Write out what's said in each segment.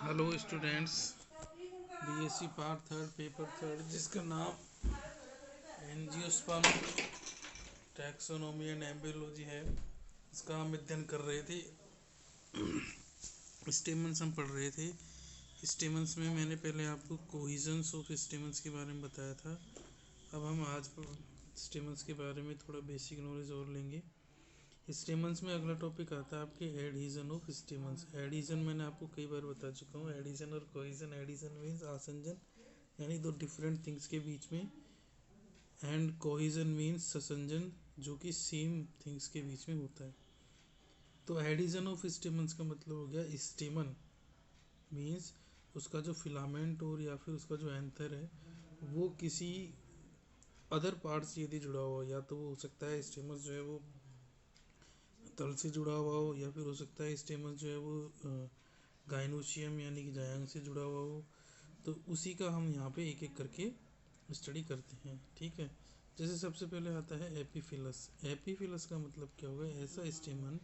Hello students, BSc part third paper third जिसका नाम angiosperm taxonomy and embryology है, इसका हम अध्ययन कर रहे थे। स्टेमन्स हम पढ़ रहे थे। स्टेमन्स में मैंने पहले आपको कोहिजन्स ऑफ स्टेमन्स के बारे में बताया था। अब हम आज स्टेमन्स के बारे में थोड़ा बेसिक नॉलेज और लेंगे। स्टेमन्स में अगला टॉपिक आता है आपके एडहीजन ऑफ स्टेमन्स। एडहीजन मैंने आपको कई बार बता चुका हूँ। एडहीजन और कोहिजन, एडहीजन मीन्स आसंजन यानी दो डिफरेंट थिंग्स के बीच में, एंड कोहिजन मीन्स संसंजन जो कि सेम थिंग्स के बीच में होता है। तो एडहीजन ऑफ स्टेमन्स का मतलब हो गया, स्टेमन मीन्स उसका जो फिलामेंट और या फिर उसका जो एंथर है वो किसी अदर पार्ट से यदि जुड़ा हुआ, या तो वो हो सकता है स्टेमस जो है वो तल से जुड़ा हुआ हो, या फिर हो सकता है स्टेमस जो है वो गाइनोशियम यानी कि जायंग से जुड़ा हुआ हो। तो उसी का हम यहाँ पे एक एक करके स्टडी करते हैं, ठीक है। जैसे सबसे पहले आता है एपीफिलस। एपीफिलस का मतलब क्या होगा, ऐसा स्टेमन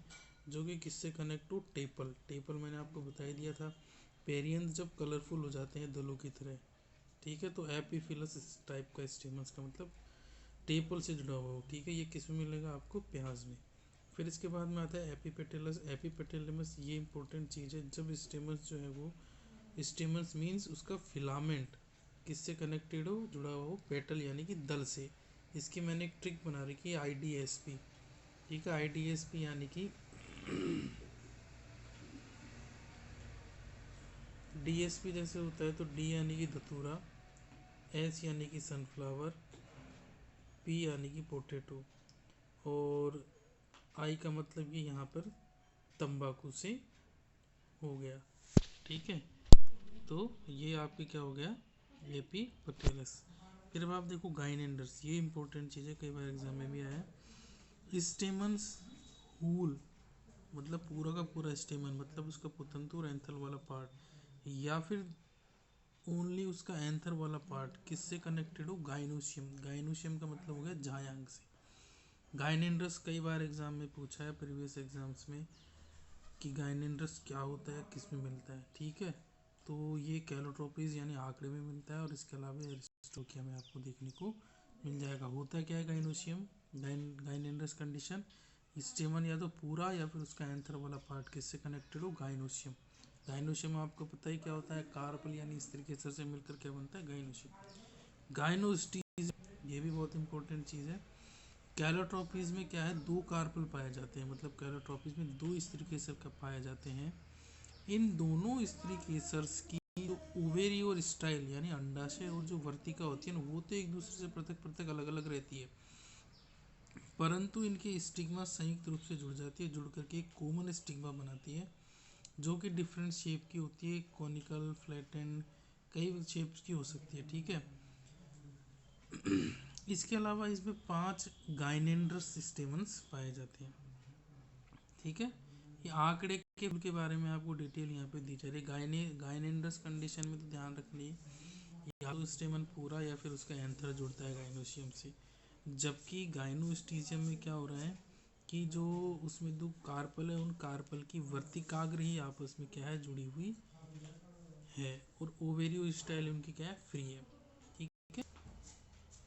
जो कि किससे कनेक्ट हो, टेपल। टेपल मैंने आपको बता ही दिया था, पेरियंस जब कलरफुल हो जाते हैं दलों की तरह, ठीक है। तो एपीफिलस इस टाइप का स्टेमस का मतलब टेपल से जुड़ा हुआ हो, ठीक है। ये किस में मिलेगा आपको, प्याज में। फिर इसके बाद में आता है एपीपेटलस। एपीपेटलस ये इंपॉर्टेंट चीज़ है, जब स्टेमस जो है वो, स्टेमस मीन्स उसका फिलामेंट किससे कनेक्टेड हो, जुड़ा हुआ हो, पेटल यानी कि दल से। इसकी मैंने एक ट्रिक बना रखी है, आईडीएसपी, ठीक है। आईडीएसपी यानी कि डीएसपी जैसे होता है, तो डी यानी कि धतूरा, एस यानी कि सनफ्लावर, पी यानी कि पोटैटो, और आई का मतलब कि यहाँ पर तंबाकू से हो गया, ठीक है। तो ये आपके क्या हो गया, एपी पटेलस। फिर अब आप देखो गाइनेंडर्स, ये इंपॉर्टेंट चीज़ है, कई बार एग्जाम में भी आया है। स्टेमन्स हूल मतलब पूरा का पूरा स्टेमन मतलब उसका पुतंतु और एंथर वाला पार्ट, या फिर ओनली उसका एंथर वाला पार्ट किससे कनेक्टेड हो, गाइनोशियम। गाइनोशियम का मतलब हो गया जायांग से। गाइनेंड्रस कई बार एग्जाम में पूछा है प्रीवियस एग्जाम्स में कि गाइनेंड्रस क्या होता है, किस में मिलता है, ठीक है। तो ये कैलोट्रोपिस यानी आंकड़े में मिलता है, और इसके अलावा एरिस्टोकिया में आपको देखने को मिल जाएगा। होता क्या है गाइनोशियम, गाइनेंड्रस कंडीशन, स्टेमन या तो पूरा या फिर उसका एंथर वाला पार्ट किससे कनेक्टेड हो, गाइनोशियम। गाइनोशियम आपको पता ही क्या होता है, कार्पल यानी स्त्री के सर से मिलकर क्या बनता है, गाइनोशियम। गाइनोस्टीज ये भी बहुत इंपॉर्टेंट चीज़ है। कैलोट्रॉपीज में क्या है, दो कार्पल पाए जाते हैं, मतलब कैलोट्रॉपीज में दो स्त्री केसर का पाए जाते हैं। इन दोनों स्त्री केसर्स की जो ओवेरी और स्टाइल यानी अंडाशय और जो वर्तिका होती है ना, वो तो एक दूसरे से पृथक पृथक अलग अलग रहती है, परंतु इनकी स्टिग्मा संयुक्त रूप से जुड़ जाती है, जुड़ करके एक कॉमन स्टिग्मा बनाती है जो कि डिफरेंट शेप की होती है, कॉनिकल, फ्लैटेंड, कई शेप्स की हो सकती है, ठीक है। इसके अलावा इसमें 5 गाइनेंड्रस स्टेमन्स पाए जाते हैं, ठीक है। ये आंकड़े के बारे में आपको डिटेल यहाँ पे दी जा रही है। गाइनेंड्रस कंडीशन में तो ध्यान रखनी है, या तो स्टेमन पूरा या फिर उसका एंथर जुड़ता है गाइनोशियम से। जबकि गाइनोस्टीजियम में क्या हो रहा है कि जो उसमें दो कार्पल है, उन कार्पल की वर्तिकाग्र ही आपस में क्या है, जुड़ी हुई है, और ओवेरियो स्टाइल उनकी क्या है, फ्री है, ठीक है।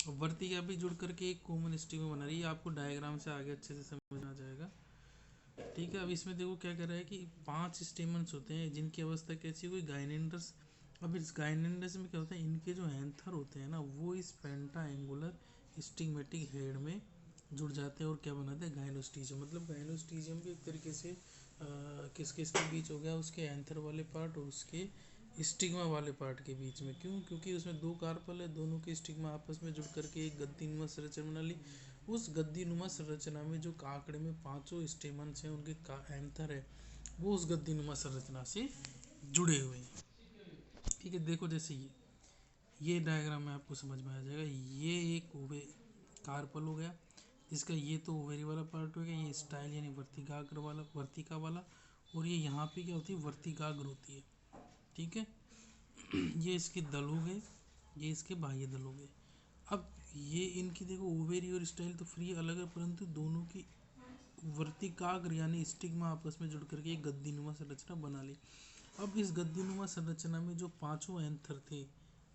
वर्तिका भी जुड़ करके एक कॉमन स्टिग्मा बना रही है, आपको डायग्राम से आगे अच्छे से समझ में आ जाएगा, ठीक है। अब इसमें देखो क्या कर रहा है कि 5 स्टेमन्स होते हैं जिनकी अवस्था कैसी हुई, गाइनेंडर्स। अब इस गाइनेंडर्स में क्या होता है, इनके जो एंथर होते हैं ना, वो इस पेंटा एंगुलर स्टिग्मेटिक हेड में जुड़ जाते हैं और क्या बनाते हैं, गाइनोस्टीजियम। मतलब गाइनोस्टीजियम भी एक तरीके से किस किस के बीच हो गया, उसके एंथर वाले पार्ट और उसके स्टिग्मा वाले पार्ट के बीच में। क्यों, क्योंकि उसमें दो कार्पल है, दोनों की स्टिग्मा आपस में जुड़ करके एक गद्दीनुमा संरचना बना ली। उस गद्दीनुमा संरचना में जो काकड़े में पांचों स्टेमन्स हैं, उनके एंथर है, वो उस गद्दीनुमा संरचना से जुड़े हुए हैं, ठीक है। देखो जैसे ये डायग्राम में आपको समझ में आ जाएगा, ये एक ओवे कार्पल हो गया, इसका ये तो ओवेरी वाला पार्ट हो गया, ये स्टाइल यानी वर्तिकाग्र वाला, वर्तिका वाला, और ये यहाँ पे क्या होती है, वर्तिकाग्र होती है, ठीक है। ये इसके दल हो गए, ये इसके बाह्य दल हो गए। अब ये इनकी देखो ओवेरी और स्टाइल तो फ्री अलग है, परंतु दोनों की वर्तिकाग्र यानी स्टिग्मा आपस में जुड़ करके एक गद्दीनुमा संरचना बना ली। अब इस गद्दीनुमा संरचना में जो पांचों एंथर थे,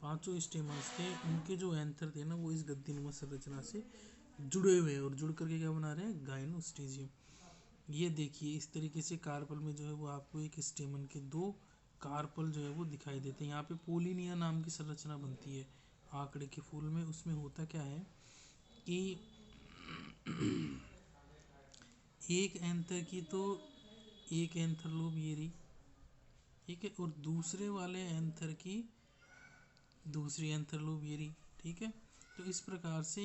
पांचों स्टेमन्स थे, उनके जो एंथर थे ना वो इस गद्दीनुमा संरचना से जुड़े हुए हैं और जुड़ करके क्या बना रहे हैं, गाइनोस्टेजियम। ये देखिए इस तरीके से कार्पल में जो है वो आपको एक स्टेमन के दो कार्पल जो है वो दिखाई देते हैं। यहाँ पे पोलिनिया नाम की संरचना बनती है आंकड़े के फूल में। उसमें होता क्या है कि एक एंथर की तो एक एंथर लोब ये रही, ठीक है, और दूसरे वाले एंथर की दूसरी एंथर लोब ये रही, ठीक है। तो इस प्रकार से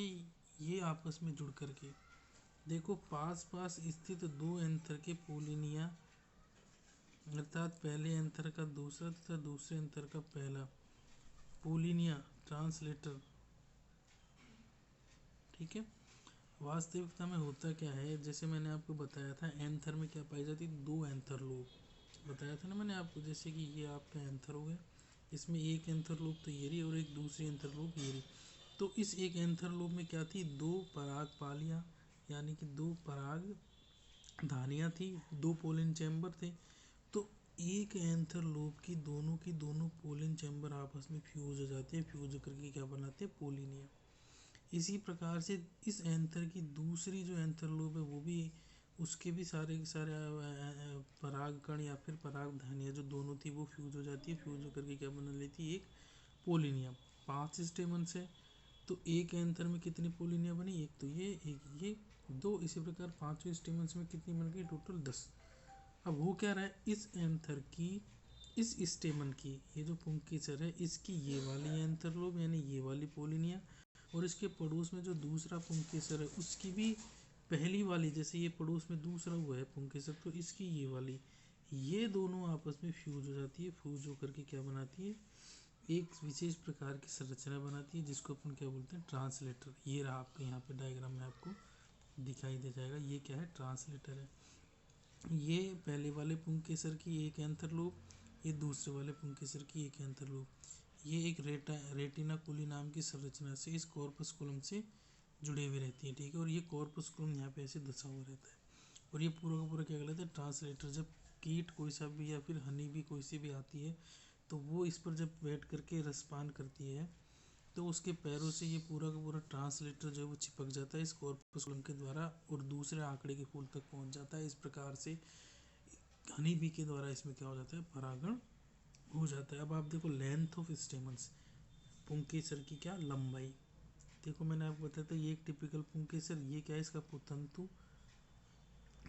ये आपस में जुड़ करके देखो पास पास स्थित दो एंथर के पोलिनिया, अर्थात पहले एंथर का दूसरा तथा दूसरे एंथर का पहला पोलिनिया ट्रांसलेटर, ठीक है। वास्तविकता में होता क्या है, जैसे मैंने आपको बताया था एंथर में क्या पाई जाती, दो एंथर लोब बताया था ना मैंने आपको। जैसे कि ये आपका एंथर हो गया, इसमें एक एंथर लोब तो ये रही और एक दूसरी एंथर लोब ये रही। तो इस एक एंथर लोब में क्या थी, दो पराग पालियाँ, यानी कि दो पराग धानियाँ थी, दो पोलन चैम्बर थे। तो एक एंथर लोब की दोनों पोलन चैम्बर आपस में फ्यूज हो जाते हैं, फ्यूज करके क्या बनाते हैं, पोलिनिया। इसी प्रकार से इस एंथर की दूसरी जो एंथर लोब है वो भी, उसके भी सारे के सारे पराग कण या फिर पराग धानियाँ जो दोनों थी वो फ्यूज हो जाती है, फ्यूज होकर के क्या बना लेती है, एक पोलिनिया। 5 स्टेमन्स है तो एक एंथर में कितनी पोलिनिया बनी, एक तो ये, एक ये, दो। इसी प्रकार पांचों स्टेमन्स में कितनी बन गई, टोटल 10। अब हो क्या रहा है, इस एंथर की, इस स्टेमन की, ये जो पुंकेसर है इसकी ये वाली एंथर लोब यानी ये वाली पोलिनिया, और इसके पड़ोस में जो दूसरा पुंकेसर है उसकी भी पहली वाली, जैसे ये पड़ोस में दूसरा हुआ है पुंकेसर तो इसकी ये वाली, ये दोनों आपस में फ्यूज हो जाती है। फ्यूज होकर के क्या बनाती है, एक विशेष प्रकार की संरचना बनाती है जिसको अपन क्या बोलते हैं, ट्रांसलेटर। ये रहा आपके यहाँ पे डायग्राम में आपको दिखाई दे जाएगा, ये क्या है, ट्रांसलेटर है। ये पहले वाले पुंकेसर की एक एंथर लोब, ये दूसरे वाले पुंकेसर की एक एंथर लोब, ये एक रेटिनाकुली नाम की संरचना से इस कॉर्पस्कुलम से जुड़े हुए रहती है, ठीक है। और ये कॉर्पस्कुलम यहाँ पे ऐसे दसा हुआ रहता है और ये पूरा का पूरा क्या कहलाता है, ट्रांसलेटर। जब कीट कोई सा भी या फिर हनी भी कोई सी भी आती है तो वो इस पर जब बैठ करके रसपान करती है तो उसके पैरों से ये पूरा का पूरा ट्रांसलेटर जो है वो चिपक जाता है इस कॉर्पस्कुलम के द्वारा और दूसरे आंकड़े के फूल तक पहुंच जाता है। इस प्रकार से हनी बी के द्वारा इसमें क्या हो जाता है, परागण हो जाता है। अब आप देखो लेंथ ऑफ स्टेमन्स, पुंकेसर की क्या लंबाई, देखो मैंने आपको बताया था ये एक टिपिकल पुंकेसर, ये क्या है, इसका पुतंतु,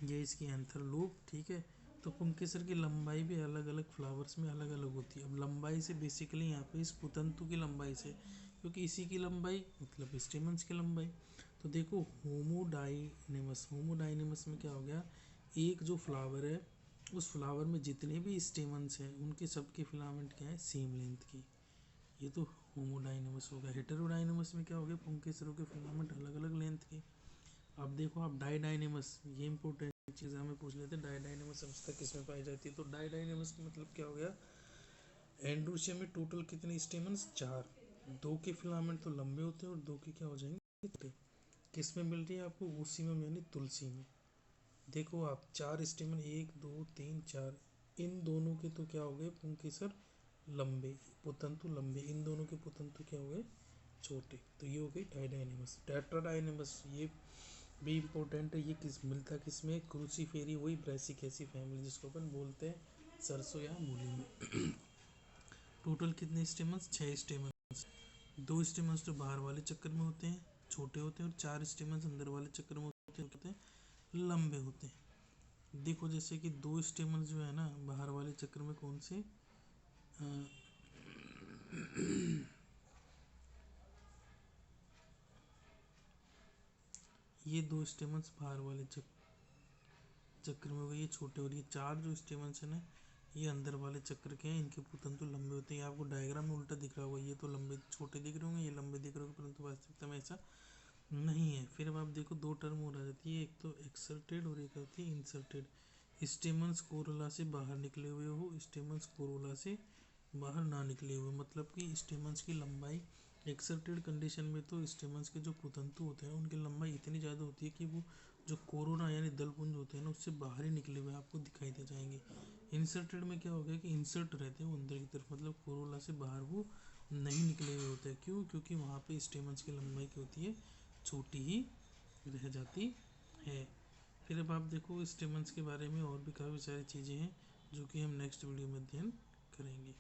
ये इसकी एंथर लोब, ठीक है। तो पुंकेसर की लंबाई भी अलग अलग फ्लावर्स में अलग अलग होती है। अब लंबाई से बेसिकली यहाँ पे इस पुतंतु की लंबाई से, क्योंकि इसी की लंबाई मतलब स्टेमन्स की लंबाई। तो देखो होमोडाइनेमस, होमोडाइनेमस में क्या हो गया, एक जो फ्लावर है उस फ्लावर में जितने भी स्टेमन्स हैं उनके सबके फिलामेंट क्या है, सेम लेंथ की। ये तो होमोडाइनेमस हो गया। हेटेरोडाइनेमस में क्या हो गया, पुंकेसरों के फिलामेंट अलग अलग लेंथ के। अब देखो आप डाइडाइनेमस, ये इंपॉर्टेंट चीज़ हमें पूछ लेते हैं, डाइडाइनेमस अवस्था किसमें पाई जाती है। तो डाइडाइनेमस का मतलब क्या हो गया, एंड्रोशिया में टोटल कितने स्टेमन्स, 4, दो के फिलामेंट तो लंबे होते हैं और दो के क्या हो जाएंगे छोटे। किस में मिल रही है आपको, ओसीमम यानी तुलसी में। देखो आप 4 स्टेमन, 1 2 3 4, इन दोनों के तो क्या हो गए पुंकेसर लंबे, पुतंतु लंबे, इन दोनों के पुतंतु क्या हो गए, छोटे। तो ये हो गई डाइडाइनेमस। टेट्राडाइनेमस ये भी इम्पोर्टेंट है, ये किस मिलता किस में, क्रूसीफेरी, वही ब्रेसिकेसी फैमिली जिसको अपन बोलते हैं सरसों या मूली में। टोटल कितने स्टेमन्स, 6 स्टेमन्स। दो स्टेमन्स तो बाहर वाले चक्कर में होते हैं, छोटे होते हैं, और 4 स्टेमन्स अंदर वाले चक्कर में होते हैं, लंबे होते हैं। देखो जैसे कि दो स्टेमन्स जो है ना बाहर वाले चक्र में कौन से, ये दो स्टेमन्स बाहर वाले चक्र में हो गए, ये छोटे, और ये 4 जो स्टेमन्स है ना ये अंदर वाले चक्र के हैं, इनके पुतंतु लंबे होते हैं। आपको डायग्राम में उल्टा दिख रहा होगा, ये तो लंबे छोटे दिख रहे होंगे, ये लंबे दिख रहे होंगे, परंतु वास्तविकता में ऐसा नहीं है। फिर अब आप देखो दो टर्म हो जाती है, एक तो एक्सर्टेड और एक होती है इंसर्टेड। स्टेमन्स कोरोला से बाहर निकले हुए हो, स्टेमन्स कोरोला से बाहर ना निकले हुए, मतलब कि स्टेमन्स की लंबाई एक्सर्टेड कंडीशन में तो स्टेमन्स के जो पुतंतु होते हैं उनकी लंबाई इतनी ज़्यादा होती है कि वो जो कोरोना यानी दलपुंज होते हैं ना उससे बाहर ही निकले हुए आपको दिखाई दे जाएंगे। इंसर्टेड में क्या हो गया कि इंसर्ट रहते हैं वो अंदर की तरफ, मतलब कोरोला से बाहर वो नहीं निकले हुए होते हैं। क्यों? क्योंकि वहाँ पे स्टेमन्स की लंबाई क्या होती है, छोटी ही रह जाती है। फिर अब आप देखो स्टेमन्स के बारे में और भी काफ़ी सारी चीज़ें हैं जो कि हम नेक्स्ट वीडियो में अध्ययन करेंगे।